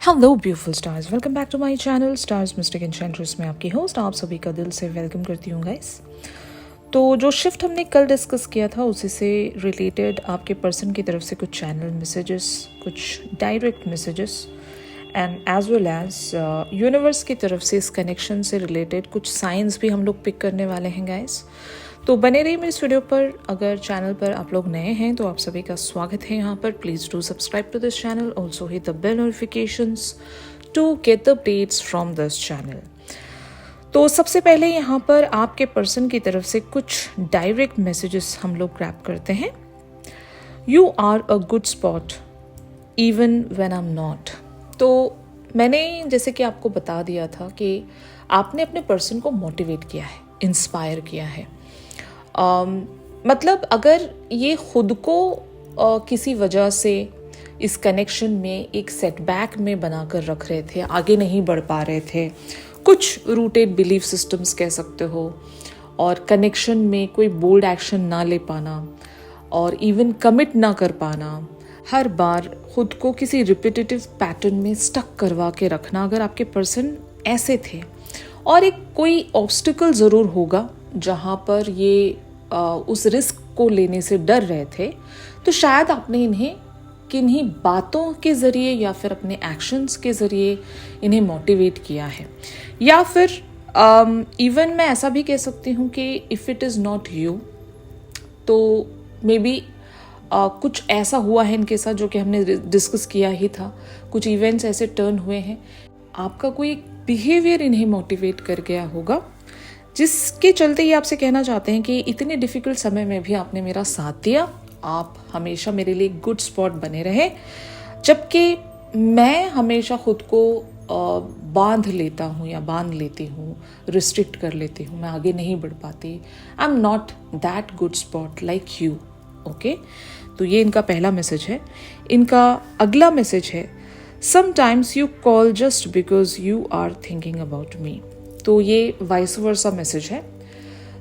Hello beautiful stars, welcome back to my channel stars mystic enchantress में आपकी host आप सभी का दिल से वेलकम करती हूँ गाइस। तो जो शिफ्ट हमने कल डिस्कस किया था उसी से रिलेटेड आपके पर्सन की तरफ से कुछ चैनल मैसेजेस, कुछ direct messages and as well as universe की तरफ से इस कनेक्शन से रिलेटेड कुछ साइंस भी हम लोग पिक करने वाले हैं गाइस। तो बने रहिए मेरे इस वीडियो पर। अगर चैनल पर आप लोग नए हैं तो आप सभी का स्वागत है यहाँ पर। Please do subscribe to this channel, also hit the bell notifications to get the updates from this channel. तो सबसे पहले यहाँ पर आपके पर्सन की तरफ से कुछ डायरेक्ट मैसेजेस हम लोग ग्रैब करते हैं। You are a good spot even when I am not. तो मैंने जैसे कि आपको बता दिया था कि आपने अपने पर्सन को मोटिवेट किया है, इंस्पायर किया है। मतलब अगर ये खुद को किसी वजह से इस कनेक्शन में एक सेटबैक में बनाकर रख रहे थे, आगे नहीं बढ़ पा रहे थे, कुछ रूटेड बिलीफ सिस्टम्स कह सकते हो, और कनेक्शन में कोई बोल्ड एक्शन ना ले पाना और इवन कमिट ना कर पाना, हर बार खुद को किसी रिपीटेटिव पैटर्न में स्टक करवा के रखना, अगर आपके पर्सन ऐसे थे और एक कोई ऑब्स्टिकल ज़रूर होगा जहाँ पर ये उस रिस्क को लेने से डर रहे थे, तो शायद आपने इन्हें किन्हीं बातों के ज़रिए या फिर अपने एक्शंस के ज़रिए इन्हें मोटिवेट किया है। या फिर इवन मैं ऐसा भी कह सकती हूँ कि if it is not you, तो मे बी कुछ ऐसा हुआ है इनके साथ जो कि हमने डिस्कस किया ही था। कुछ इवेंट्स ऐसे टर्न हुए हैं, आपका कोई बिहेवियर इन्हें मोटिवेट कर गया होगा, जिसके चलते ये आपसे कहना चाहते हैं कि इतने डिफ़िकल्ट समय में भी आपने मेरा साथ दिया, आप हमेशा मेरे लिए गुड स्पॉट बने रहे, जबकि मैं हमेशा खुद को बांध लेता हूँ या बांध लेती हूँ, रिस्ट्रिक्ट कर लेती हूँ, मैं आगे नहीं बढ़ पाती। आई am not that good spot like you. Okay, तो ये इनका पहला मैसेज है। इनका अगला मैसेज है, sometimes you call just because you are thinking about me. तो ये वाइस वर्सा मैसेज है।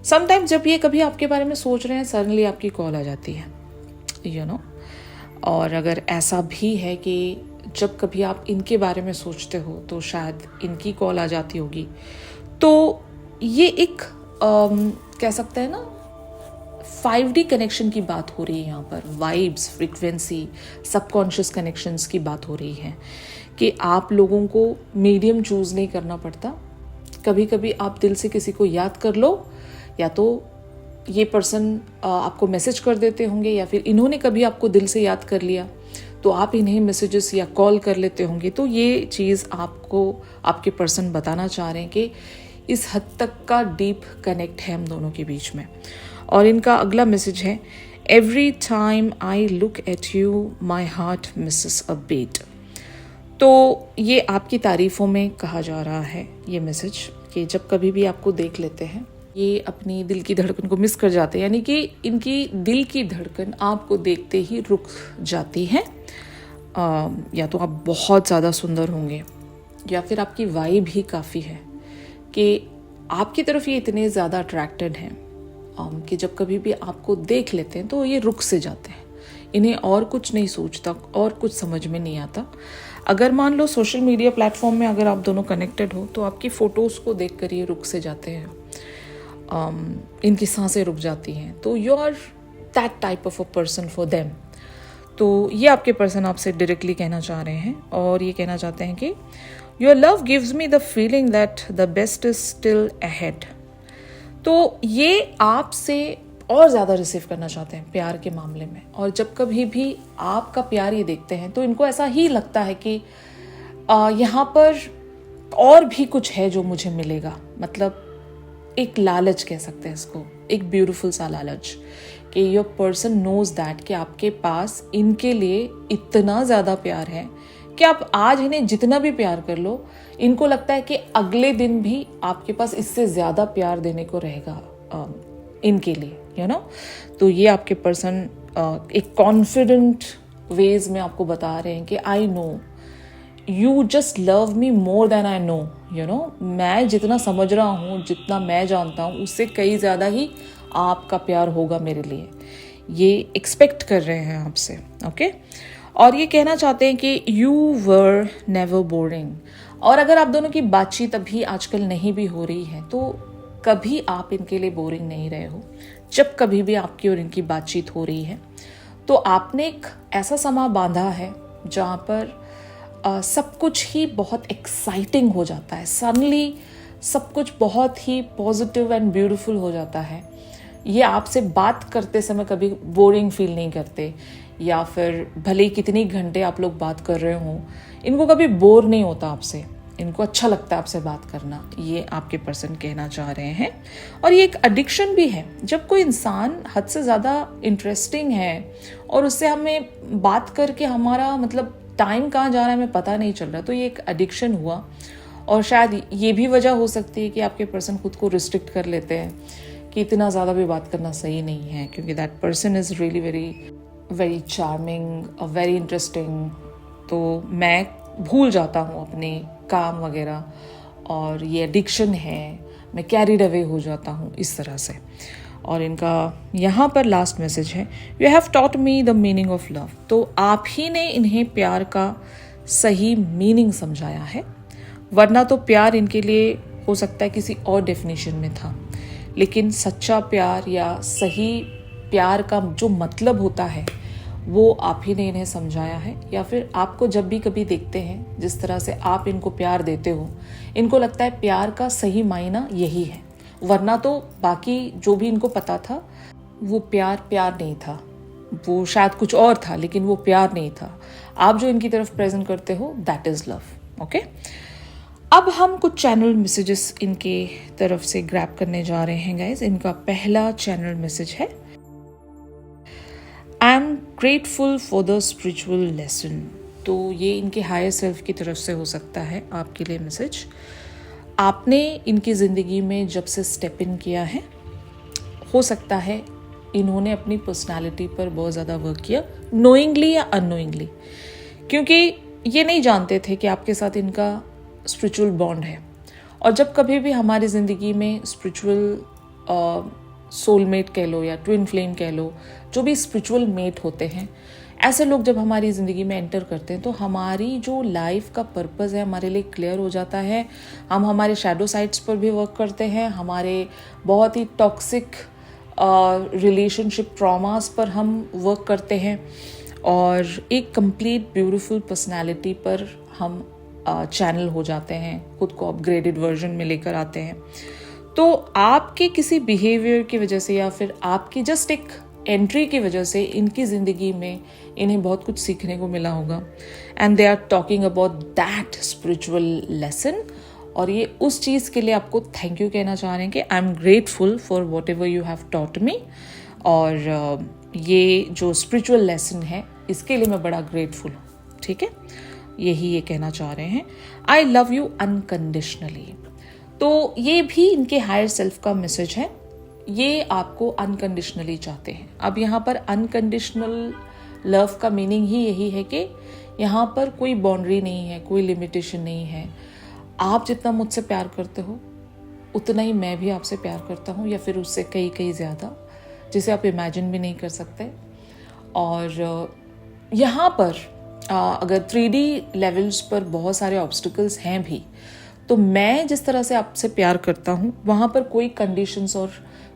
समटाइम्स जब ये कभी आपके बारे में सोच रहे हैं, सडनली आपकी कॉल आ जाती है, यू नो। और अगर ऐसा भी है कि जब कभी आप इनके बारे में सोचते हो तो शायद इनकी कॉल आ जाती होगी। तो ये एक कह सकते हैं ना, 5D कनेक्शन की बात हो रही है यहाँ पर। वाइब्स, फ्रीक्वेंसी, सबकॉन्शियस कनेक्शंस की बात हो रही है कि आप लोगों को मीडियम चूज़ नहीं करना पड़ता। कभी कभी आप दिल से किसी को याद कर लो, या तो ये पर्सन आपको मैसेज कर देते होंगे, या फिर इन्होंने कभी आपको दिल से याद कर लिया तो आप इन्हें मैसेजेस या कॉल कर लेते होंगे। तो ये चीज़ आपको आपके पर्सन बताना चाह रहे हैं कि इस हद तक का डीप कनेक्ट है हम दोनों के बीच में। और इनका अगला मैसेज है, every time I look at you my heart misses a beat. तो ये आपकी तारीफ़ों में कहा जा रहा है ये मैसेज, कि जब कभी भी आपको देख लेते हैं ये अपनी दिल की धड़कन को मिस कर जाते हैं, यानी कि इनकी दिल की धड़कन आपको देखते ही रुक जाती है। या तो आप बहुत ज़्यादा सुंदर होंगे, या फिर आपकी वाइब ही काफ़ी है कि आपकी तरफ ये इतने ज़्यादा अट्रैक्टेड हैं कि जब कभी भी आपको देख लेते हैं तो ये रुक से जाते हैं। इन्हें और कुछ नहीं सोचता और कुछ समझ में नहीं आता। अगर मान लो सोशल मीडिया प्लेटफॉर्म में अगर आप दोनों कनेक्टेड हो तो आपकी फ़ोटोज़ को देख कर ये रुक से जाते हैं, इनकी सांसें रुक जाती हैं। तो you are that type of a person for them. तो ये आपके पर्सन आपसे डायरेक्टली कहना चाह रहे हैं, और ये कहना चाहते हैं कि your love gives me the feeling that the best is still ahead. तो ये आपसे और ज़्यादा रिसीव करना चाहते हैं प्यार के मामले में, और जब कभी भी आपका प्यार ये देखते हैं तो इनको ऐसा ही लगता है कि यहाँ पर और भी कुछ है जो मुझे मिलेगा। मतलब एक लालच कह सकते हैं इसको, एक ब्यूटीफुल सा लालच, कि योर पर्सन नोज दैट कि आपके पास इनके लिए इतना ज़्यादा प्यार है कि आप आज इन्हें जितना भी प्यार कर लो, इनको लगता है कि अगले दिन भी आपके पास इससे ज़्यादा प्यार देने को रहेगा इनके लिए, यू नो। तो ये आपके पर्सन एक कॉन्फिडेंट वेज में आपको बता रहे हैं कि I know you just love me more than I know, you know. मैं जितना समझ रहा हूँ, जितना मैं जानता हूँ, उससे कई ज़्यादा ही आपका प्यार होगा मेरे लिए। ये एक्सपेक्ट कर रहे हैं आपसे। ओके, और ये कहना चाहते हैं कि यू वर नेवर बोरिंग। और अगर आप दोनों की बातचीत अभी आजकल नहीं भी हो रही है तो कभी आप इनके लिए बोरिंग नहीं रहे हो। जब कभी भी आपकी और इनकी बातचीत हो रही है तो आपने एक ऐसा समा बांधा है जहाँ पर सब कुछ ही बहुत एक्साइटिंग हो जाता है। सडनली सब कुछ बहुत ही पॉजिटिव एंड ब्यूटीफुल हो जाता है। ये आपसे बात करते समय कभी बोरिंग फील नहीं करते, या फिर भले ही कितनी घंटे आप लोग बात कर रहे हो, इनको कभी बोर नहीं होता आपसे। इनको अच्छा लगता है आपसे बात करना, ये आपके पर्सन कहना चाह रहे हैं। और ये एक एडिक्शन भी है। जब कोई इंसान हद से ज़्यादा इंटरेस्टिंग है और उससे हमें बात करके हमारा मतलब टाइम कहाँ जा रहा है हमें पता नहीं चल रहा, तो ये एक एडिक्शन हुआ। और शायद ये भी वजह हो सकती है कि आपके पर्सन खुद को रिस्ट्रिक्ट कर लेते हैं कि इतना ज़्यादा भी बात करना सही नहीं है, क्योंकि that person is really very charming, very interesting. तो मैं भूल जाता हूँ अपने काम वगैरह, और ये एडिक्शन है, मैं कैरिड अवे हो जाता हूँ इस तरह से। और इनका यहाँ पर लास्ट मैसेज है, you have taught me the meaning of love. तो आप ही ने इन्हें प्यार का सही मीनिंग समझाया है, वरना तो प्यार इनके लिए हो सकता है किसी और डेफिनेशन में था। लेकिन सच्चा प्यार या सही प्यार का जो मतलब होता है वो आप ही ने इन्हें समझाया है। या फिर आपको जब भी कभी देखते हैं जिस तरह से आप इनको प्यार देते हो, इनको लगता है प्यार का सही मायना यही है, वरना तो बाकी जो भी इनको पता था वो प्यार नहीं था, वो शायद कुछ और था, लेकिन वो प्यार नहीं था। आप जो इनकी तरफ प्रेजेंट करते हो दैट इज लव। ओके, अब हम कुछ चैनल मैसेजेस इनके तरफ से ग्रैब करने जा रहे हैं गाइज। इनका पहला चैनल मैसेज है, I am grateful for the spiritual lesson. तो ये इनके हायर सेल्फ की तरफ से हो सकता है आपके लिए मैसेज। आपने इनकी ज़िंदगी में जब से स्टेप इन किया है, हो सकता है इन्होंने अपनी पर्सनालिटी पर बहुत ज़्यादा वर्क किया, नोइंगली या अननोइंगली, क्योंकि ये नहीं जानते थे कि आपके साथ इनका स्पिरिचुअल बॉन्ड है। और जब कभी भी हमारी ज़िंदगी में स्पिरिचुअल सोलमेट कह लो या ट्विन फ्लेम कह लो, जो भी स्पिरिचुअल मेट होते हैं, ऐसे लोग जब हमारी ज़िंदगी में एंटर करते हैं तो हमारी जो लाइफ का पर्पस है हमारे लिए क्लियर हो जाता है। हम हमारे शैडो साइड्स पर भी वर्क करते हैं, हमारे बहुत ही टॉक्सिक रिलेशनशिप ट्रॉमास पर हम वर्क करते हैं, और एक कंप्लीट ब्यूटीफुल पर्सनालिटी पर हम चैनल हो जाते हैं, खुद को अपग्रेडेड वर्जन में लेकर आते हैं। तो आपके किसी बिहेवियर की वजह से या फिर आपकी जस्ट एक एंट्री की वजह से इनकी ज़िंदगी में इन्हें बहुत कुछ सीखने को मिला होगा, and they are talking about that spiritual lesson. और ये उस चीज़ के लिए आपको थैंक यू कहना चाह रहे हैं कि I am grateful for what ever you have taught me. और ये जो स्पिरिचुअल लेसन है इसके लिए मैं बड़ा ग्रेटफुल हूँ। ठीक है, यही ये कहना चाह रहे हैं, आई लव यू अनकंडीशनली। तो ये भी इनके हायर सेल्फ का मैसेज है, ये आपको अनकंडीशनली चाहते हैं। अब यहाँ पर अनकंडीशनल लव का मीनिंग ही यही है कि यहाँ पर कोई बाउंड्री नहीं है, कोई लिमिटेशन नहीं है। आप जितना मुझसे प्यार करते हो उतना ही मैं भी आपसे प्यार करता हूँ, या फिर उससे कई ज़्यादा, जिसे आप इमेजिन भी नहीं कर सकते। और यहाँ पर अगर 3D लेवल्स पर बहुत सारे ऑब्स्टिकल्स हैं भी, तो मैं जिस तरह से आपसे प्यार करता हूँ वहाँ पर कोई कंडीशंस और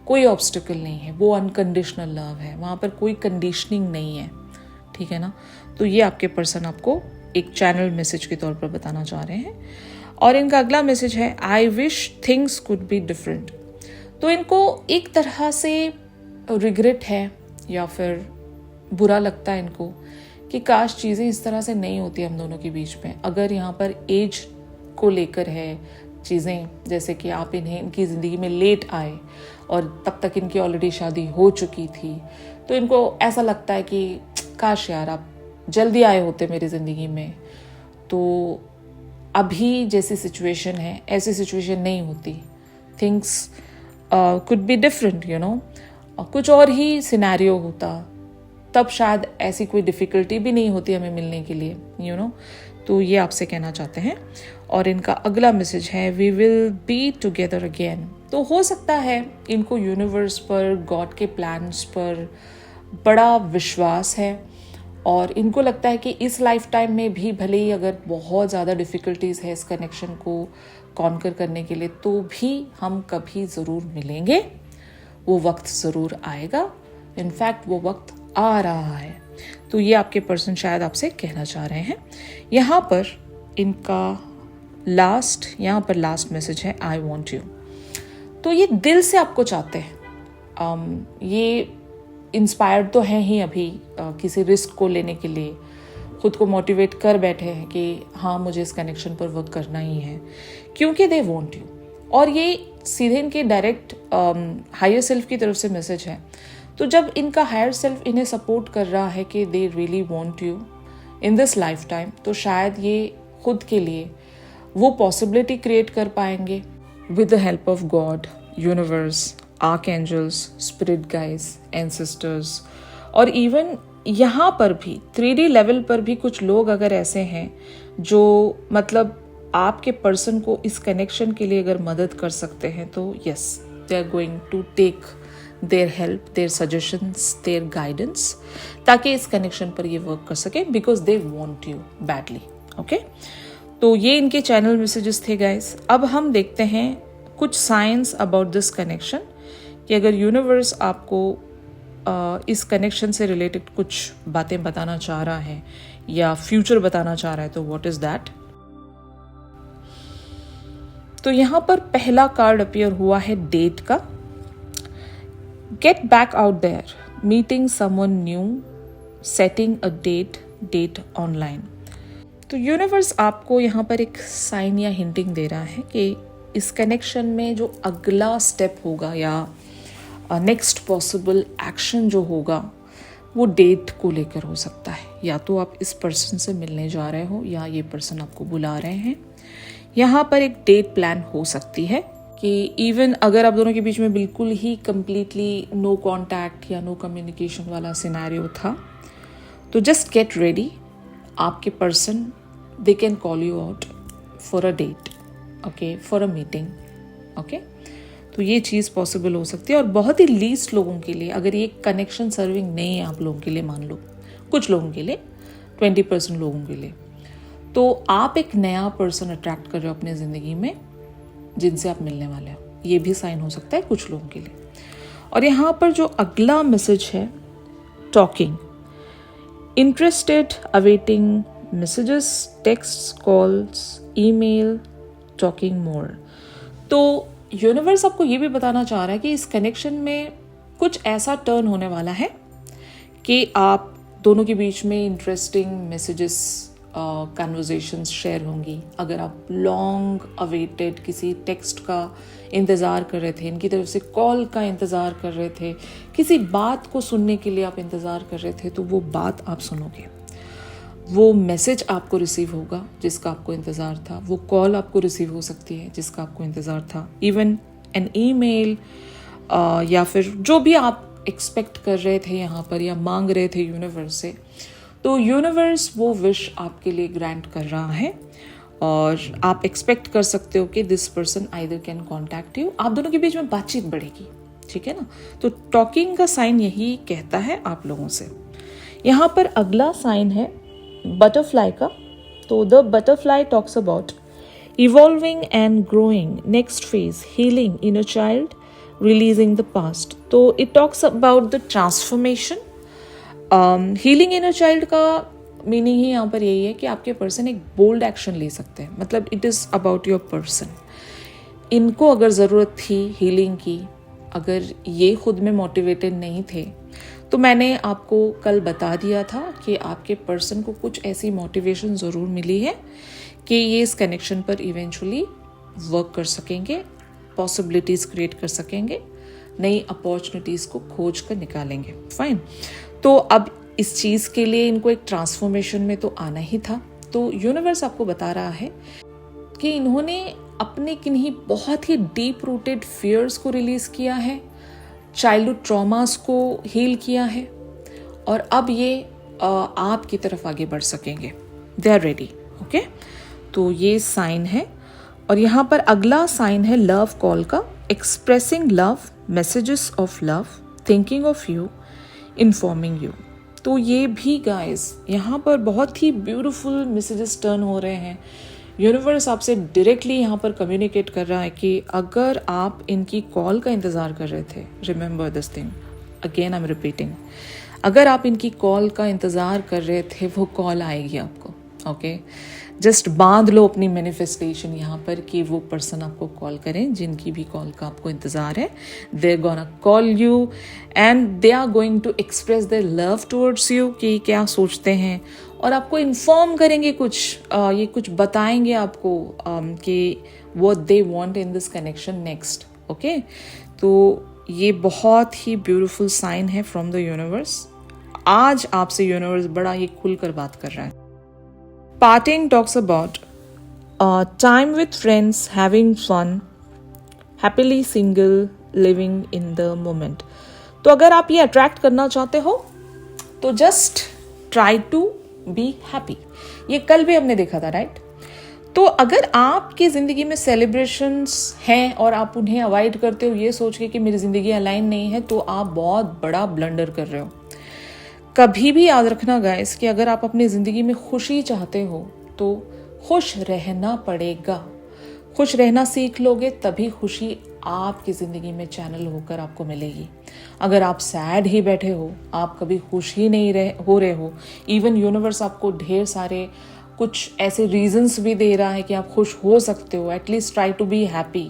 कोई ऑब्स्टिकल नहीं है, वो अनकंडीशनल लव है, वहाँ पर कोई कंडीशनिंग नहीं है। ठीक है ना, तो ये आपके पर्सन आपको एक चैनल मैसेज के तौर पर बताना चाह रहे हैं। और इनका अगला मैसेज है, I wish things could be different. तो इनको एक तरह से रिग्रेट है या फिर बुरा लगता है इनको कि काश चीज़ें इस तरह से नहीं होती हम दोनों के बीच में। अगर यहाँ पर एज को लेकर है चीज़ें, जैसे कि आप इनकी ज़िंदगी में लेट आए और तब तक इनकी ऑलरेडी शादी हो चुकी थी, तो इनको ऐसा लगता है कि काश यार आप जल्दी आए होते मेरी ज़िंदगी में, तो अभी जैसी सिचुएशन है ऐसी सिचुएशन नहीं होती। Things could be different, you know, कुछ और ही सिनेरियो होता, तब शायद ऐसी कोई डिफ़िकल्टी भी नहीं होती हमें मिलने के लिए, यू नो। तो ये आपसे कहना चाहते हैं। और इनका अगला मैसेज है, we will be together again. तो हो सकता है इनको यूनिवर्स पर, गॉड के प्लान्स पर बड़ा विश्वास है, और इनको लगता है कि इस लाइफ टाइम में भी भले ही अगर बहुत ज़्यादा डिफ़िकल्टीज़ है इस कनेक्शन को कॉन्कर करने के लिए, तो भी हम कभी ज़रूर मिलेंगे, वो वक्त ज़रूर आएगा, इनफैक्ट वो वक्त आ रहा है। तो ये आपके पर्सन शायद आपसे कहना चाह रहे हैं। यहाँ पर इनका लास्ट मैसेज है, आई वॉन्ट यू। तो ये दिल से आपको चाहते हैं। ये इंस्पायर्ड तो हैं ही अभी किसी रिस्क को लेने के लिए, खुद को मोटिवेट कर बैठे हैं कि हाँ मुझे इस कनेक्शन पर वर्क करना ही है, क्योंकि दे वांट यू। और ये सीधे इनके डायरेक्ट हायर सेल्फ की तरफ से मैसेज है। तो जब इनका हायर सेल्फ इन्हें सपोर्ट कर रहा है कि they really want you in this life time, तो शायद ये खुद के लिए वो पॉसिबिलिटी क्रिएट कर पाएंगे with the help of God, universe, archangels, spirit guides, ancestors. और इवन यहाँ पर भी 3D लेवल पर भी कुछ लोग अगर ऐसे हैं जो मतलब आपके पर्सन को इस कनेक्शन के लिए अगर मदद कर सकते हैं, तो yes, they are going to take their help, their suggestions, their guidance, ताकि इस कनेक्शन पर ये वर्क कर सके, because they want you badly. Okay, तो ये इनके चैनल मैसेजेस थे गाइस। अब हम देखते हैं कुछ साइंस अबाउट दिस कनेक्शन, कि अगर यूनिवर्स आपको इस कनेक्शन से रिलेटेड कुछ बातें बताना चाह रहा है या फ्यूचर बताना चाह रहा है, तो व्हाट इज दैट। तो यहां पर पहला कार्ड अपीयर हुआ है डेट का। Get back out there, meeting someone new, setting a date online. तो यूनिवर्स आपको यहाँ पर एक साइन या हिंटिंग दे रहा है कि इस कनेक्शन में जो अगला स्टेप होगा या नेक्स्ट पॉसिबल एक्शन जो होगा वो डेट को लेकर हो सकता है। या तो आप इस पर्सन से मिलने जा रहे हो या ये पर्सन आपको बुला रहे हैं। यहाँ पर एक डेट प्लान हो सकती है कि इवन अगर आप दोनों के बीच में बिल्कुल ही कंप्लीटली नो कॉन्टैक्ट या नो कम्युनिकेशन वाला सिनेरियो था, तो जस्ट गेट रेडी। आपके person they can call you out for a date, okay, for a meeting. Okay, तो ये चीज़ पॉसिबल हो सकती है। और बहुत ही लीस्ट लोगों के लिए, अगर ये कनेक्शन सर्विंग नहीं है आप लोगों के लिए, मान लो कुछ लोगों के लिए, 20% लोगों के लिए, तो आप एक नया पर्सन अट्रैक्ट कर रहे हो अपने ज़िंदगी में जिनसे आप मिलने वाले हो। ये भी साइन हो सकता है कुछ लोगों के लिए। और यहाँ पर जो अगला मैसेज है, talking, interested, awaiting messages, text, calls, email, talking मोर। तो यूनिवर्स आपको ये भी बताना चाह रहा है कि इस कनेक्शन में कुछ ऐसा टर्न होने वाला है कि आप दोनों के बीच में इंटरेस्टिंग मैसेजेस, कन्वर्सेशंस शेयर होंगी। अगर आप लॉन्ग अवेटेड किसी टेक्स्ट का इंतज़ार कर रहे थे, इनकी तरफ से कॉल का इंतज़ार कर रहे थे, किसी बात को सुनने के लिए आप इंतज़ार कर रहे थे, तो वो बात आप सुनोगे, वो मैसेज आपको रिसीव होगा जिसका आपको इंतज़ार था, वो कॉल आपको रिसीव हो सकती है जिसका आपको इंतज़ार था, इवन एन ईमेल या फिर जो भी आप एक्सपेक्ट कर रहे थे यहाँ पर या मांग रहे थे यूनिवर्स से, तो यूनिवर्स वो विश आपके लिए ग्रांट कर रहा है। और आप एक्सपेक्ट कर सकते हो कि this person either can contact you, आप दोनों के बीच में बातचीत बढ़ेगी, ठीक है ना। तो टॉकिंग का साइन यही कहता है आप लोगों से। यहाँ पर अगला साइन है बटरफ्लाई का। तो the butterfly talks about evolving and growing, next phase, healing in a child, releasing the past. तो it talks about the transformation. Healing in a child का मीनिंग ही यहाँ पर यही है कि आपके पर्सन एक बोल्ड एक्शन ले सकते हैं, मतलब it is about your person. इनको अगर ज़रूरत थी हीलिंग की, अगर ये खुद में मोटिवेटेड नहीं थे, तो मैंने आपको कल बता दिया था कि आपके पर्सन को कुछ ऐसी मोटिवेशन ज़रूर मिली है कि ये इस कनेक्शन पर इवेंचुअली वर्क कर सकेंगे, पॉसिबिलिटीज़ क्रिएट कर सकेंगे, नई अपॉर्चुनिटीज़ को खोज कर निकालेंगे। फाइन, तो अब इस चीज़ के लिए इनको एक ट्रांसफॉर्मेशन में तो आना ही था। तो यूनिवर्स आपको बता रहा है कि इन्होंने अपने किन्हीं बहुत ही डीप रूटेड फियर्स को रिलीज़ किया है, चाइल्डहुड ट्रॉमास को हील किया है, और अब ये आपकी तरफ आगे बढ़ सकेंगे। They are ready. ओके, तो ये साइन है। और यहाँ पर अगला साइन है लव कॉल का, expressing love, messages of love, thinking of you, informing you. तो ये भी गाइस यहाँ पर बहुत ही ब्यूटीफुल मैसेजेस टर्न हो रहे हैं। यूनिवर्स आपसे डायरेक्टली यहाँ पर कम्युनिकेट कर रहा है कि अगर आप इनकी कॉल का इंतज़ार कर रहे थे, remember this thing, again I am repeating, अगर आप इनकी कॉल का इंतज़ार कर रहे थे वो कॉल आएगी आपको। ओके, जस्ट बांध लो अपनी मैनिफेस्टेशन यहाँ पर कि वो पर्सन आपको कॉल करें जिनकी भी कॉल का आपको इंतज़ार है। They are gonna call you and they are going to express their love towards you कि क्या सोचते हैं, और आपको इन्फॉर्म करेंगे कुछ, ये कुछ बताएंगे आपको कि what they want in this connection next. Okay, तो ये बहुत ही ब्यूटीफुल साइन है फ्रॉम द यूनिवर्स। आज आपसे यूनिवर्स बड़ा ही खुलकर बात कर रहा है। Parting talks about time with friends, having fun, happily single, living in the moment. तो अगर आप ये अट्रैक्ट करना चाहते हो तो just try to be happy. ये कल भी हमने देखा था, राइट? तो अगर आपकी ज़िंदगी में सेलिब्रेशंस हैं और आप उन्हें अवॉइड करते हो ये सोच के कि मेरी ज़िंदगी अलाइन नहीं है, तो आप बहुत बड़ा ब्लंडर कर रहे हो। कभी भी याद रखना गाइस कि अगर आप अपनी ज़िंदगी में खुशी चाहते हो तो खुश रहना पड़ेगा। खुश रहना सीख लोगे तभी खुशी आपकी ज़िंदगी में चैनल होकर आपको मिलेगी। अगर आप सैड ही बैठे हो, आप कभी खुश ही नहीं हो रहे हो, इवन यूनिवर्स आपको ढेर सारे कुछ ऐसे रीजंस भी दे रहा है कि आप खुश हो सकते हो, at least try to be happy.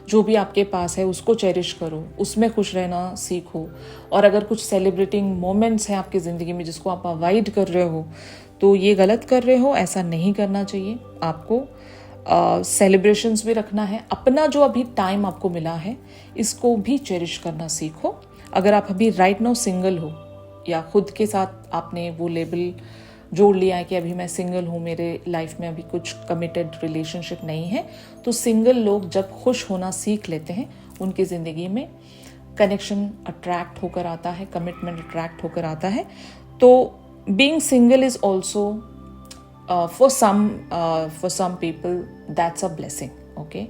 जो भी आपके पास है उसको चेरिश करो, उसमें खुश रहना सीखो। और अगर कुछ सेलिब्रेटिंग मोमेंट्स हैं आपकी ज़िंदगी में जिसको आप अवॉइड कर रहे हो तो ये गलत कर रहे हो, ऐसा नहीं करना चाहिए। आपको सेलिब्रेशंस भी रखना है। अपना जो अभी टाइम आपको मिला है इसको भी चेरिश करना सीखो। अगर आप अभी राइट नाउ सिंगल हो या खुद के साथ आपने वो लेबल जोड़ लिया है कि अभी मैं सिंगल हूँ, मेरे लाइफ में अभी कुछ कमिटेड रिलेशनशिप नहीं है, तो सिंगल लोग जब खुश होना सीख लेते हैं उनकी ज़िंदगी में कनेक्शन अट्रैक्ट होकर आता है, कमिटमेंट अट्रैक्ट होकर आता है। तो being single is also for some people that's a blessing. Okay,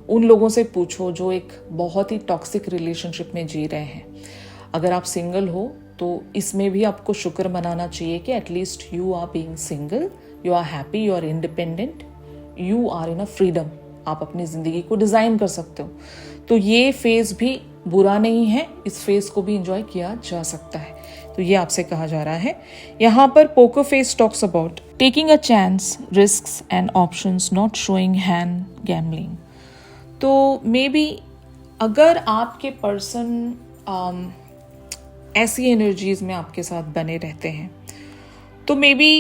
उन लोगों से पूछो जो एक बहुत ही टॉक्सिक रिलेशनशिप में जी रहे हैं। अगर आप सिंगल हो तो इसमें भी आपको शुक्र मनाना चाहिए कि at least you are being single, you are happy, you are independent, you are in a freedom. आप अपनी ज़िंदगी को डिज़ाइन कर सकते हो। तो ये फेज़ भी बुरा नहीं है, इस फेज़ को भी इंजॉय किया जा सकता है। तो ये आपसे कहा जा रहा है। यहाँ पर poker face talks about taking a chance, risks and options, not showing hand, gambling. तो मे बी अगर आपके पर्सन ऐसी एनर्जीज में आपके साथ बने रहते हैं तो may be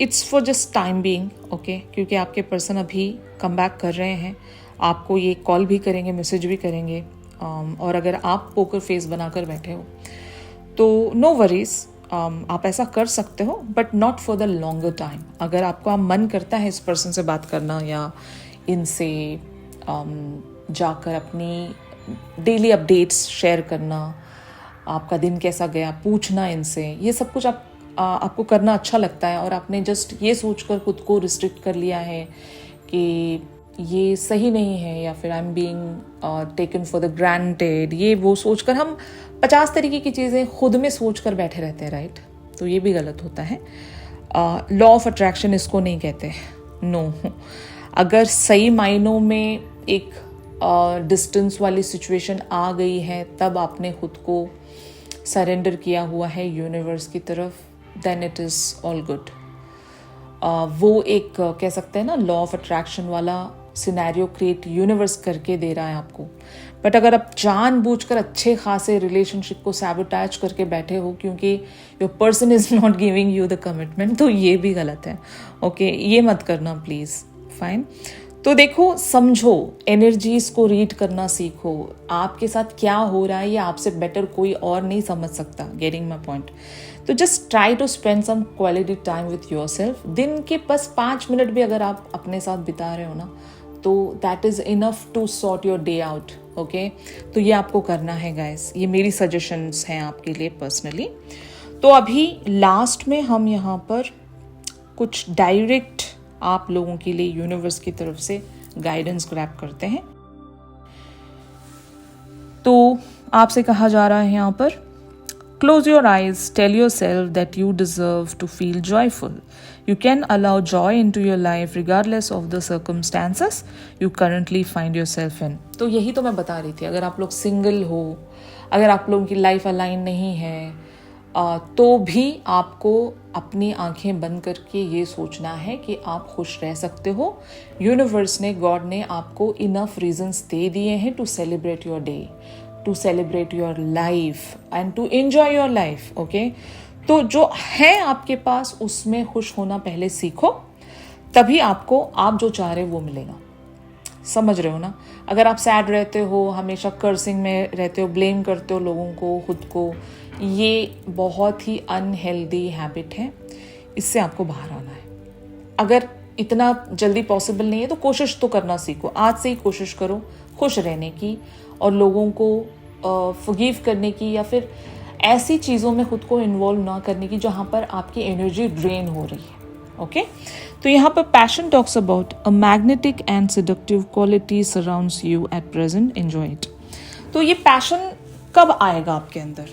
it's for just time being. Okay, क्योंकि आपके पर्सन अभी कम बैक कर रहे हैं, आपको ये कॉल भी करेंगे, मैसेज भी करेंगे। और अगर आप पोकर फेस बनाकर बैठे हो तो नो वरीज, आप ऐसा कर सकते हो, but not for the longer time. अगर आपका मन करता है इस पर्सन से बात करना या इनसे जाकर अपनी डेली अपडेट्स शेयर करना, आपका दिन कैसा गया पूछना इनसे, ये सब कुछ आपको करना अच्छा लगता है, और आपने जस्ट ये सोचकर खुद को रिस्ट्रिक्ट कर लिया है कि ये सही नहीं है या फिर I am being taken for the granted, ये वो सोचकर हम 50 तरीके की चीज़ें खुद में सोचकर बैठे रहते हैं, राइट? तो ये भी गलत होता है। लॉ ऑफ अट्रैक्शन इसको नहीं कहते, नो। अगर सही मायनों में एक डिस्टेंस वाली सिचुएशन आ गई है तब आपने खुद को सरेंडर किया हुआ है यूनिवर्स की तरफ, then it is all good. वो एक कह सकते हैं ना, लॉ ऑफ अट्रैक्शन वाला सिनेरियो क्रिएट यूनिवर्स करके दे रहा है आपको। बट अगर आप जानबूझकर अच्छे खासे रिलेशनशिप को सैबोटैज करके बैठे हो क्योंकि your person is not giving you the commitment, तो ये भी गलत है। ओके, ये मत करना प्लीज़, फाइन। तो देखो, समझो, एनर्जीज को रीड करना सीखो। आपके साथ क्या हो रहा है ये आपसे बेटर कोई और नहीं समझ सकता, गेटिंग माई पॉइंट। तो just try to spend some quality time with yourself. दिन के बस 5 मिनट भी अगर आप अपने साथ बिता रहे हो ना, तो that is enough to sort your day out. Okay, तो ये आपको करना है गाइस, ये मेरी सजेशंस हैं आपके लिए पर्सनली। तो अभी लास्ट में हम यहाँ पर कुछ डायरेक्ट आप लोगों के लिए यूनिवर्स की तरफ से गाइडेंस ग्रैब करते हैं। तो आपसे कहा जा रहा है यहाँ पर, Close your eyes, tell yourself that you deserve to feel joyful. You can allow joy into your life regardless of the circumstances you currently find yourself in. तो यही तो मैं बता रही थी, अगर आप लोग सिंगल हो, अगर आप लोगों की लाइफ अलाइन नहीं है, तो भी आपको अपनी आंखें बंद करके ये सोचना है कि आप खुश रह सकते हो. यूनिवर्स ने, गॉड ने आपको इनफ रीजंस दे दिए हैं to celebrate your day, to celebrate your life and to enjoy your life. Okay, तो जो है आपके पास उसमें खुश होना पहले सीखो, तभी आपको आप जो चाह रहे हो वो मिलेगा. समझ रहे हो ना? अगर आप सैड रहते हो, हमेशा कर्सिंग में रहते हो, ब्लेम करते हो लोगों को, खुद को, ये बहुत ही अनहेल्दी हैबिट है. इससे आपको बाहर आना है. अगर इतना जल्दी पॉसिबल नहीं है तो कोशिश तो करना सीखो. आज से ही कोशिश करो खुश रहने की और लोगों को फॉरगिव करने की, या फिर ऐसी चीज़ों में खुद को इन्वॉल्व ना करने की जहाँ पर आपकी एनर्जी ड्रेन हो रही है. ओके, तो यहाँ पर passion talks about a magnetic and seductive quality surrounds you at present, enjoy it. तो ये पैशन कब आएगा आपके अंदर?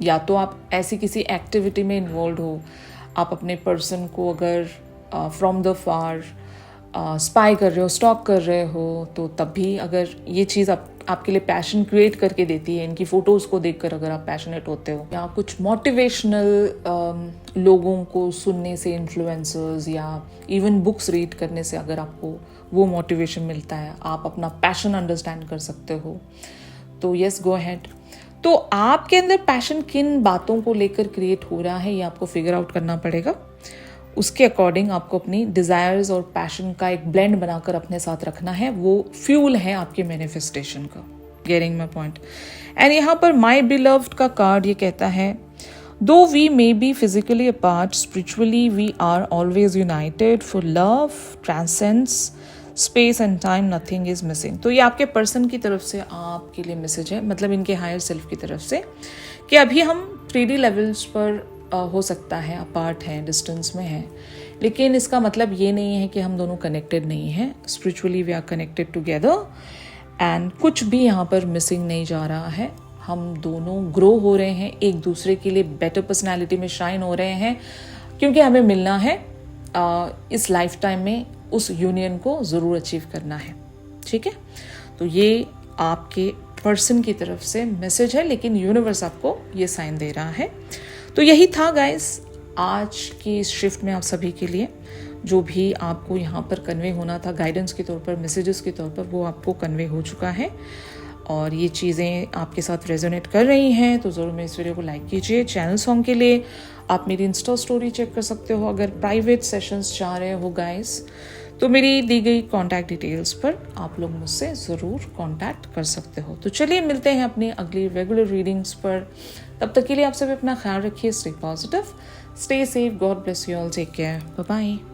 या तो आप ऐसी किसी एक्टिविटी में इन्वॉल्व हो, आप अपने पर्सन को अगर फ्रॉम द फार स्पाई कर रहे हो, स्टॉक कर रहे हो, तो तब भी अगर ये चीज़ आपके लिए पैशन क्रिएट करके देती है, इनकी फ़ोटोज़ को देखकर अगर आप पैशनेट होते हो, या कुछ मोटिवेशनल लोगों को सुनने से, इन्फ्लुएंसर्स या इवन बुक्स रीड करने से अगर आपको वो मोटिवेशन मिलता है, आप अपना पैशन अंडरस्टैंड कर सकते हो, तो यस, गो अहेड. तो आपके अंदर पैशन किन बातों को लेकर क्रिएट हो रहा है ये आपको फिगर आउट करना पड़ेगा. उसके अकॉर्डिंग आपको अपनी डिज़ायर्स और पैशन का एक ब्लेंड बनाकर अपने साथ रखना है. वो फ्यूल है आपके मैनिफेस्टेशन का. Getting my point? एंड यहाँ पर माय बिलव्ड का कार्ड ये कहता है, though we may be physically apart, spiritually we are always united, for love transcends space and time, nothing is missing. तो ये आपके पर्सन की तरफ से आपके लिए मैसेज है, मतलब इनके हायर सेल्फ की तरफ से, कि अभी हम 3D लेवल्स पर हो सकता है अपार्ट हैं, डिस्टेंस में हैं, लेकिन इसका मतलब ये नहीं है कि हम दोनों कनेक्टेड नहीं हैं. Spiritually we are connected together and कुछ भी यहाँ पर मिसिंग नहीं जा रहा है. हम दोनों ग्रो हो रहे हैं, एक दूसरे के लिए बेटर पर्सनैलिटी में शाइन हो रहे हैं, क्योंकि हमें मिलना है. इस लाइफ टाइम में उस यूनियन को ज़रूर अचीव करना है. ठीक है, तो ये आपके पर्सन की तरफ से मैसेज है, लेकिन यूनिवर्स आपको ये साइन दे रहा है. तो यही था गाइस आज की इस शिफ्ट में आप सभी के लिए. जो भी आपको यहाँ पर कन्वे होना था गाइडेंस के तौर पर, मैसेजेस के तौर पर, वो आपको कन्वे हो चुका है. और ये चीज़ें आपके साथ रेजोनेट कर रही हैं तो ज़रूर मेरे इस वीडियो को लाइक कीजिए. चैनल सॉन्ग के लिए आप मेरी इंस्टा स्टोरी चेक कर सकते हो. अगर प्राइवेट सेशंस चाह रहे हो गाइस, तो मेरी दी गई कॉन्टैक्ट डिटेल्स पर आप लोग मुझसे ज़रूर कॉन्टैक्ट कर सकते हो. तो चलिए मिलते हैं अपनी अगली रेगुलर रीडिंग्स पर. तब तक के लिए आप सभी अपना ख्याल रखिए. Stay positive, stay safe, God bless you all, take care, bye bye.